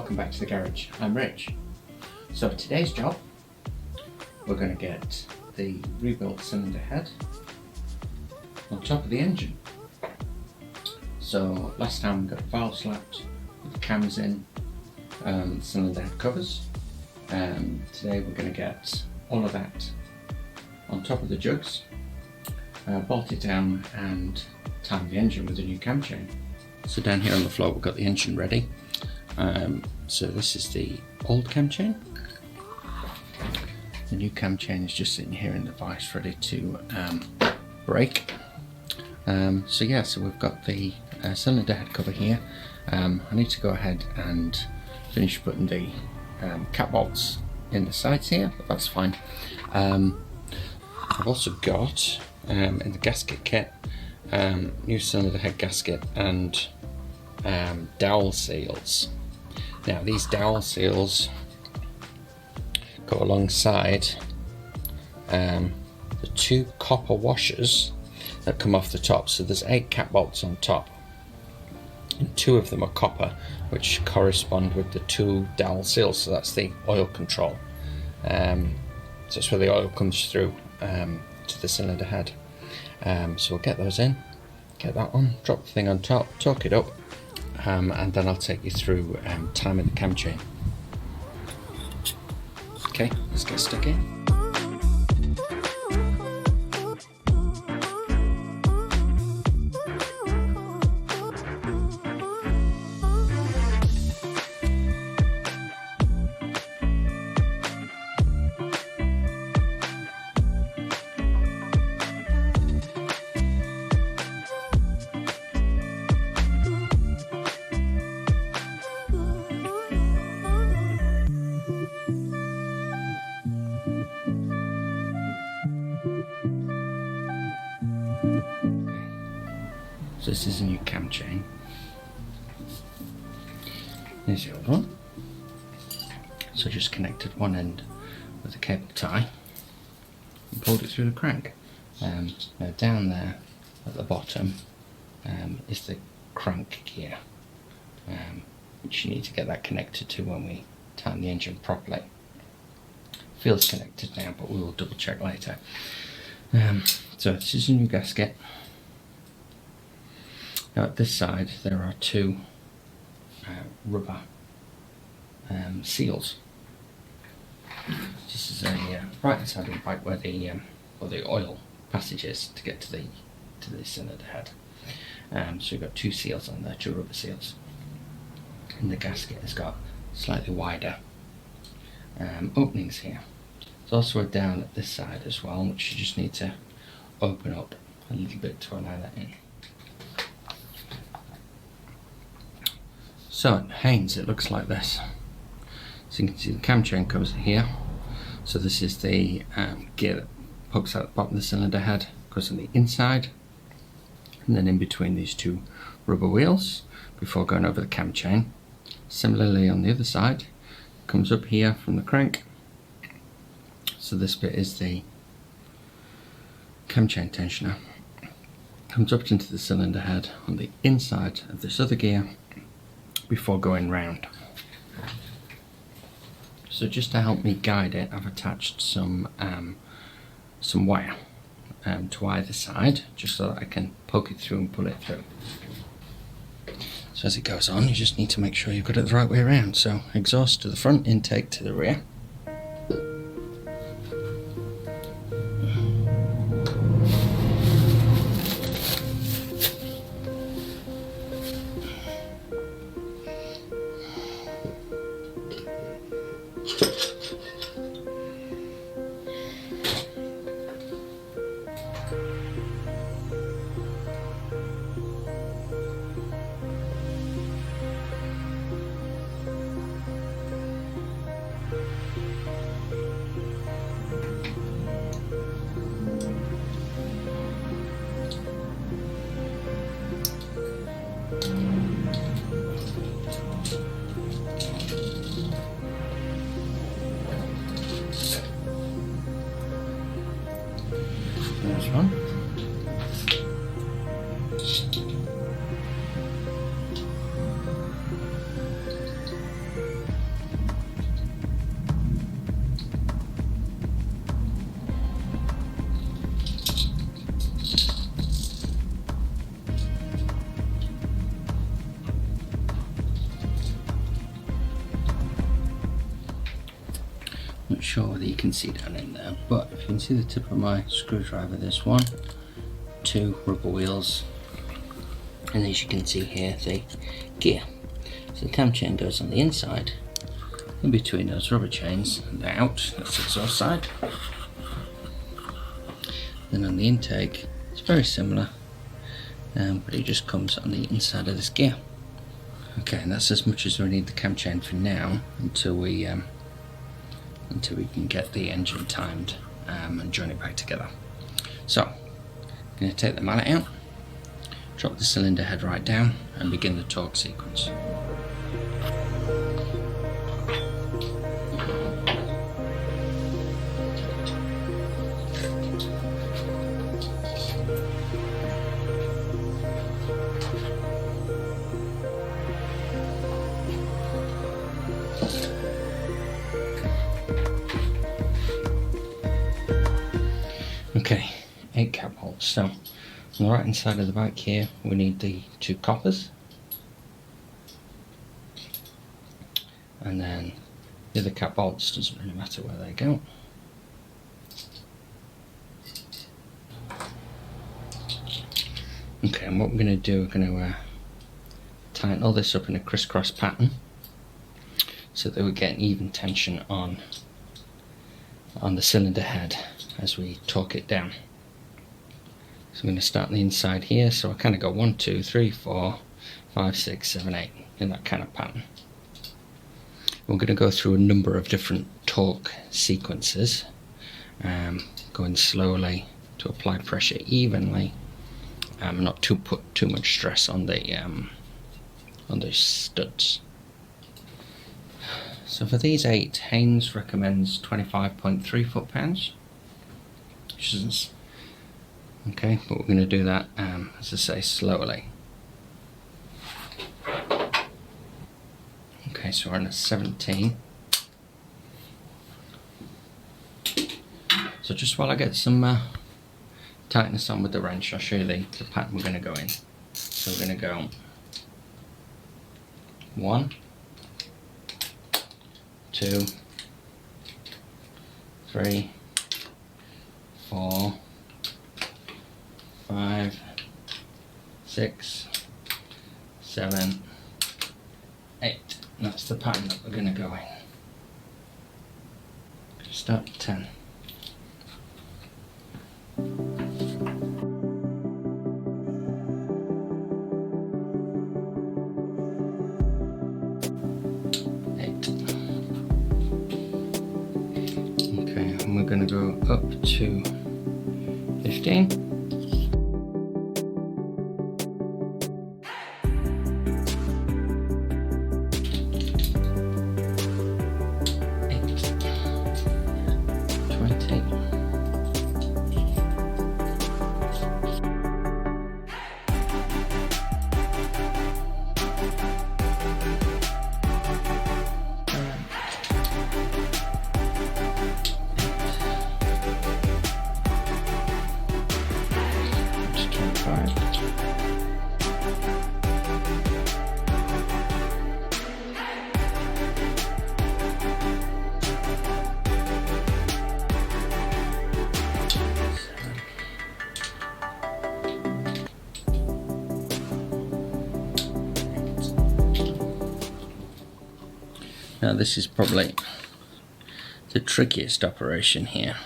welcome back to the garage. I'm Rich. So for today's job, we're going to get the rebuilt cylinder head on top of the engine. So last time we got valve slapped with the cams in, cylinder head covers. Today we're going to get all of that on top of the jugs, bolt it down and time the engine with a new cam chain. So down here on the floor we've got the engine ready. So this is the old cam chain. The new cam chain is just sitting here in the vise ready to break. So we've got the cylinder head cover here. I need to go ahead and finish putting the cap bolts in the sides here, but that's fine. I've also got in the gasket kit new cylinder head gasket and dowel seals. Now these dowel seals go alongside the two copper washers that come off the top. So there's 8 cap bolts on top and 2 of them are copper, which correspond with the 2 dowel seals. So that's the oil control. So that's where the oil comes through to the cylinder head. So we'll get those in, get that on, drop the thing on top, torque it up, and then I'll take you through timing the cam chain. Okay, let's get stuck in. So this is a new cam chain. There's the old one. So just connected one end with a cable tie and pulled it through the crank. Now down there at the bottom is the crank gear, which you need to get that connected to when we tighten the engine properly. Feels connected now, but we will double check later. So this is a new gasket. Now at this side there are 2 rubber seals. This is a right hand side of the bike where the oil passage is to get to the cylinder head. So we've got 2 seals on there, 2 rubber seals. And the gasket has got slightly wider openings here. There's also a down at this side as well, which you just need to open up a little bit to allow that in. So at Haynes it looks like this. So you can see the cam chain comes here. So this is the gear that pokes out the bottom of the cylinder head, goes on the inside, and then in between these 2 rubber wheels before going over the cam chain. Similarly on the other side, comes up here from the crank. So this bit is the cam chain tensioner. Comes up into the cylinder head on the inside of this other gear before going round. So just to help me guide it, I've attached some wire to either side, just so that I can poke it through and pull it through. So as it goes on, you just need to make sure you've got it the right way around. So exhaust to the front, intake to the rear. There's one. sure whether you can see down in there, but if you can see the tip of my screwdriver, there's 1, 2 rubber wheels, and as you can see here, the gear. So the cam chain goes on the inside, in between those rubber chains, and they're out, that's the exhaust side. Then on the intake, it's very similar, but it just comes on the inside of this gear. Okay, and that's as much as we need the cam chain for now, until we can get the engine timed and join it back together. So, I'm going to take the mallet out, drop the cylinder head right down, and begin the torque sequence. Okay, 8 cap bolts. So on the right hand side of the bike here, we need the 2 coppers, and then the other cap bolts, doesn't really matter where they go. Okay, and what we're going to do, we're going to tighten all this up in a crisscross pattern so that we get an even tension on the cylinder head as we torque it down. So I'm going to start on the inside here, so I kind of go 1, 2, 3, 4, 5, 6, 7, 8 in that kind of pattern. We're going to go through a number of different torque sequences, going slowly to apply pressure evenly, not to put too much stress on the studs. So for these 8, Haynes recommends 25.3 foot-pounds. Which is okay, but we're going to do that, as I say, slowly. Okay, so we're on a 17. So just while I get some tightness on with the wrench, I'll show you the pattern we're going to go in. So we're going to go 1, 2, 3, 4, 5, 6, 7, 8. That's the pattern that we're going to go in. Start at 10. We're going to go up to 15. Now this is probably the trickiest operation here.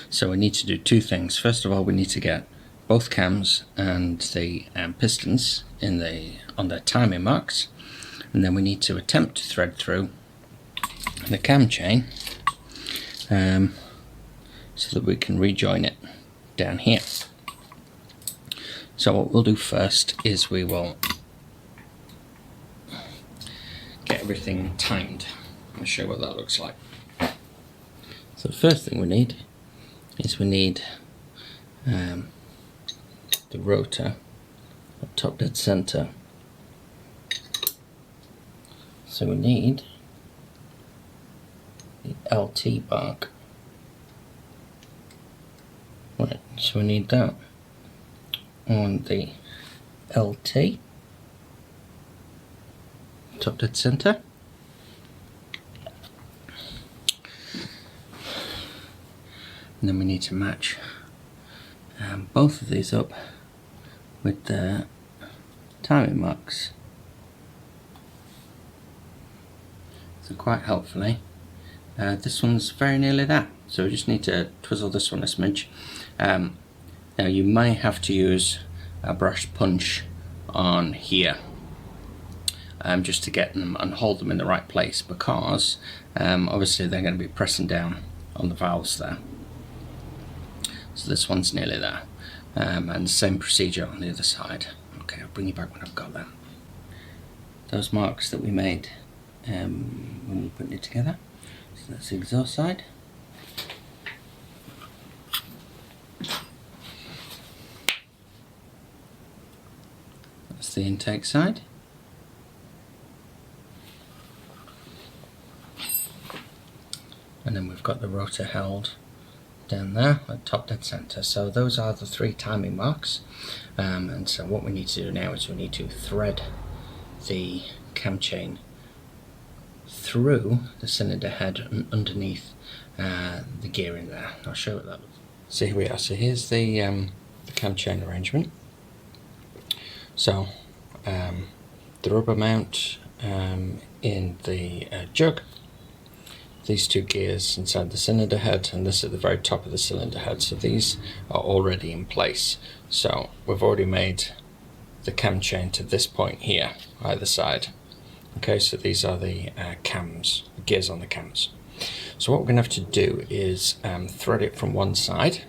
So we need to do 2 things. First of all, we need to get both cams and the pistons on their timing marks, and then we need to attempt to thread through the cam chain so that we can rejoin it down here. So what we'll do first is we will get everything timed. I'll show you what that looks like. So the first thing we need is the rotor at top dead center. So we need the LT bark. Right, so we need that on the LT, top dead center. And then we need to match both of these up with the timing marks. So quite helpfully, this one's very nearly there, so we just need to twizzle this one a smidge. Now you may have to use a brush punch on here just to get them and hold them in the right place, because obviously they're going to be pressing down on the valves there. So this one's nearly there, and the same procedure on the other side. Okay, I'll bring you back when I've got them. Those marks that we made when we were putting it together. So that's the exhaust side. That's the intake side. And then we've got the rotor held down there at top dead center. So those are the 3 timing marks. And so what we need to do now is we need to thread the cam chain through the cylinder head and underneath the gear in there. I'll show it that. So here we are. So here's the cam chain arrangement. So the rubber mount in the jug, these 2 gears inside the cylinder head, and this at the very top of the cylinder head. So these are already in place. So we've already made the cam chain to this point here, either side. Okay, so these are the cams, the gears on the cams. So what we're going to have to do is thread it from one side,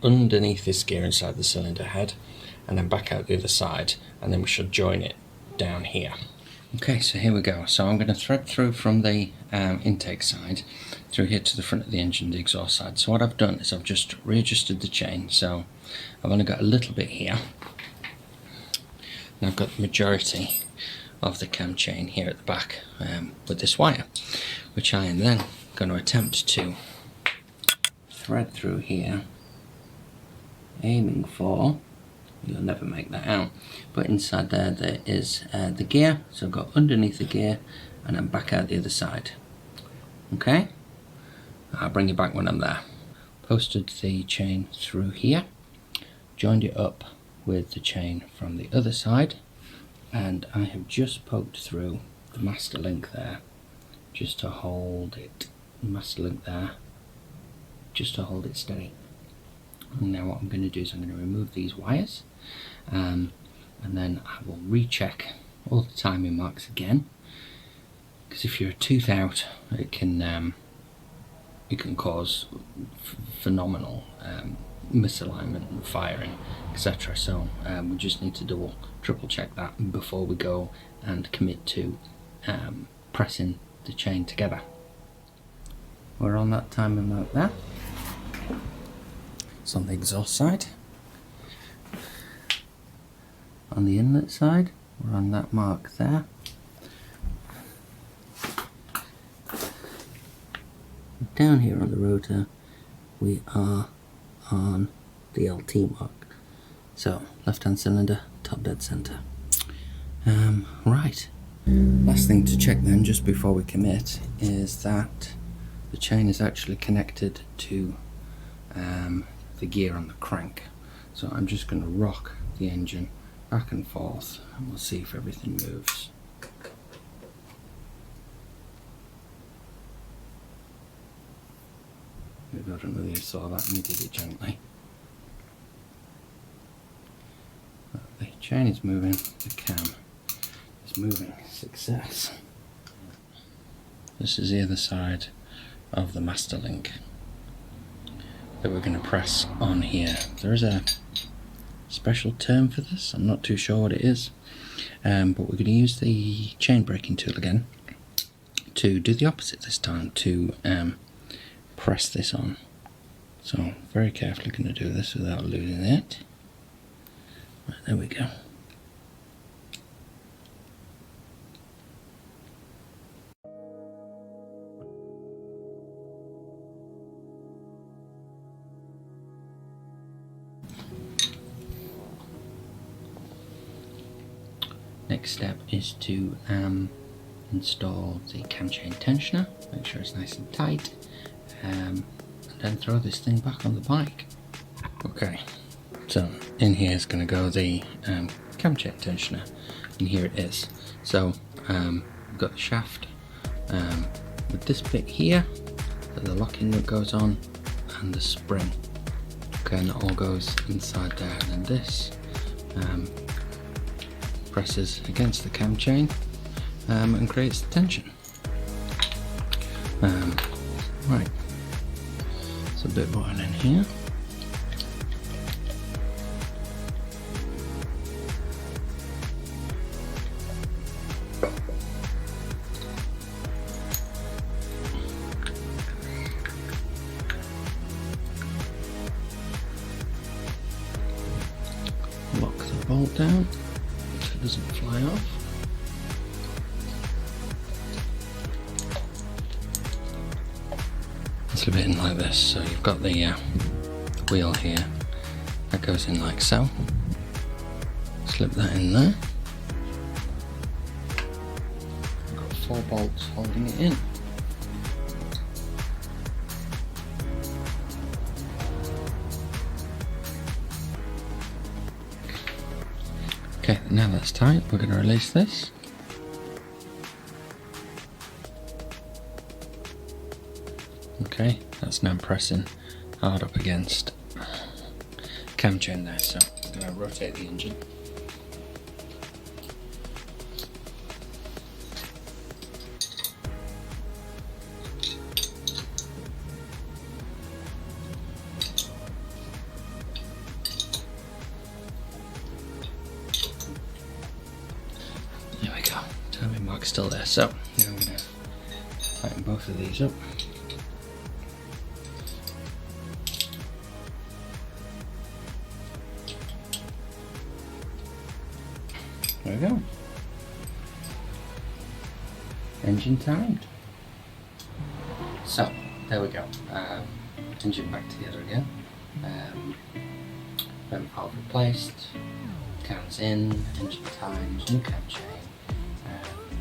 underneath this gear inside the cylinder head, and then back out the other side, and then we should join it down here. Okay, so here we go. So I'm going to thread through from the intake side through here to the front of the engine, the exhaust side. So what I've done is I've just readjusted the chain. So I've only got a little bit here, and I've got the majority of the cam chain here at the back with this wire, which I am then going to attempt to thread through here, aiming for, you'll never make that out, but inside there is the gear. So I've got underneath the gear and then back out the other side. Okay, I'll bring you back when I'm there. Posted the chain through here, joined it up with the chain from the other side, and I have just poked through the master link there just to hold it, master link there, just to hold it steady. And now what I'm going to do is I'm going to remove these wires, and then I will recheck all the timing marks again, because if you're a tooth out, it can cause phenomenal misalignment and firing, etc. So we just need to triple check that before we go and commit to pressing the chain together. We're on that timing mark there. It's on the exhaust side. On the inlet side, we're on that mark there. Down here on the rotor, we are on the LT mark. So, left-hand cylinder, top dead center. Right. Last thing to check then, just before we commit, is that the chain is actually connected to the gear on the crank. So I'm just going to rock the engine back and forth, and we'll see if everything moves. Maybe I don't know if you saw that and you did it gently. The chain is moving, the cam is moving. Success. This is the other side of the master link that we're going to press on here. There is a special term for this, I'm not too sure what it is, but we're going to use the chain braking tool again to do the opposite this time, to press this on. So very carefully going to do this without losing it. Right, there we go. Next step is to install the cam chain tensioner, make sure it's nice and tight, and and then throw this thing back on the bike. Okay, so in here is going to go the cam chain tensioner, and here it is. So we've got the shaft with this bit here, the locking nut goes on, and the spring. Okay, and it all goes inside there, and then this presses against the cam chain and creates the tension. Right, there's a bit of oil in here. Lock the bolt down so it doesn't fly off. Slip it in like this, so you've got the wheel here that goes in like so. Slip that in there. I've got 4 bolts holding it in. Okay, now that's tight, we're going to release this. Okay, that's now pressing hard up against cam chain there, so I'm going to rotate the engine. There we go, timing mark's still there, so now I'm going to tighten both of these up. There we go. Engine timed. So, there we go. Engine back together again. Bent valve replaced. Cams in, engine timed, new cam chain.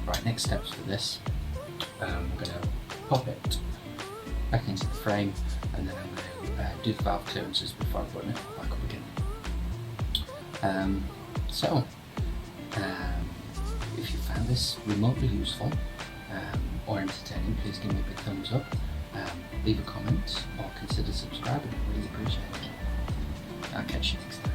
Right, next steps for this. We're going to pop it back into the frame, and then I'm going to do the valve clearances before I put it back up again. If you found this remotely useful or entertaining, please give me a big thumbs up, leave a comment, or consider subscribing. I really appreciate it. I'll catch you next time.